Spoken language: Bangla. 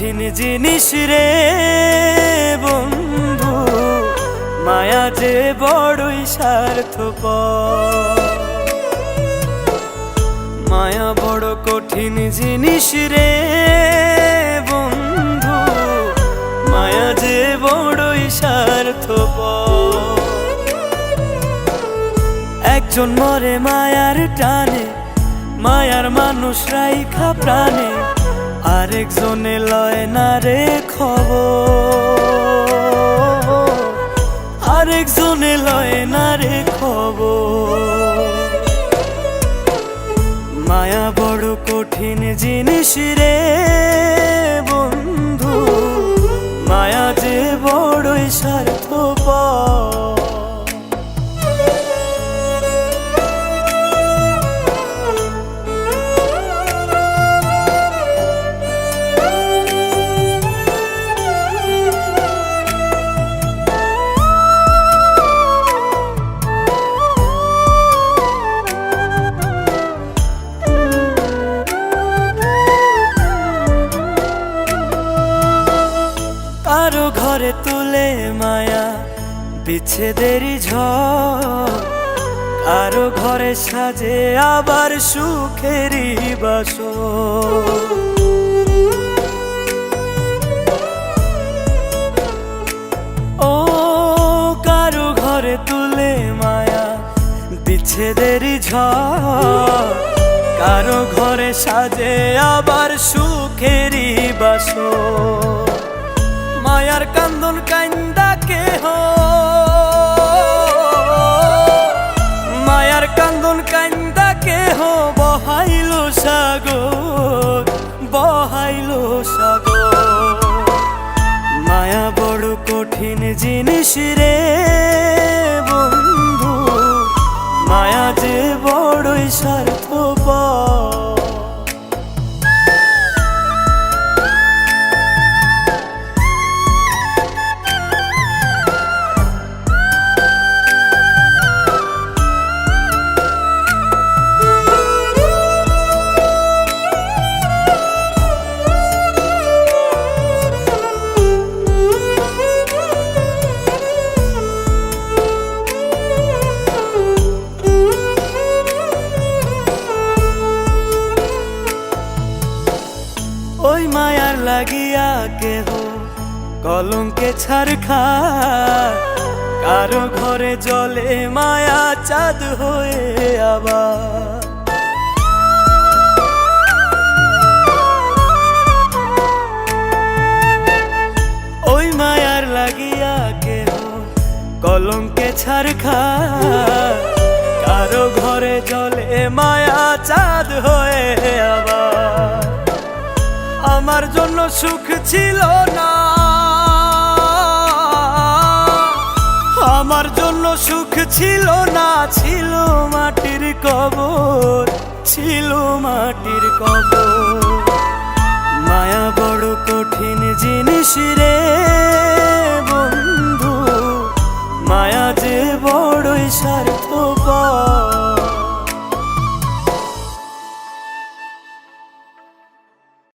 কঠিন জিনিস রে বন্ধু, মায়া যে বড়ই স্বার্থপর। মায়া বড় কঠিন জিনিস রে বন্ধু, মায়া যে বড়ই স্বার্থপর। একজন মরে মায়ার টানে, মায়ার মানুষ রাইখা প্রাণে, আরেকজনে লয় না রে খবর, আরেকজনে লয় না রে খবর। মায়া বড় কঠিন জিনিস রে বন্ধু, মায়া যে বড়ই স্বার্থপর। কারো ঘরে তুলে মায়া বিচ্ছেদেরই ঝড়, কারো ঘরে সাজে আবার সুখেরই বাসর। ও কারো ঘরে তুলে মায়া বিচ্ছেদেরই ঝড়, কারো ঘরে সাজে আবার সুখেরই বাসর। মায়ার কান্দন কান্দা কেহ, মায়ার কান্দন কান্দা কেহ বহাইল সাগর, বহাইল সাগর। মায়া বড় কঠিন জিনিস রে বন্ধু, মায়া যে বড়ই স্বার্থপর। ওই মায়ার লাগিয়া কেহ কলঙ্কে ছাড় খায়, কারো ঘরে জলে মায়া চাঁদ হয়ে আবার। ওই মায়ার লাগিয়া কেহ কলঙ্কে ছাড় খায়, কারো ঘরে জলে মায়া চাঁদ হয়ে আবার। আমার জন্য সুখ ছিল না, আমার জন্য সুখ ছিল না, ছিল মাটির কবর, ছিল মাটির কবর। মায়া বড় কঠিন জিনিস রে বন্ধু, মায়া যে বড়ই স্বার্থপর।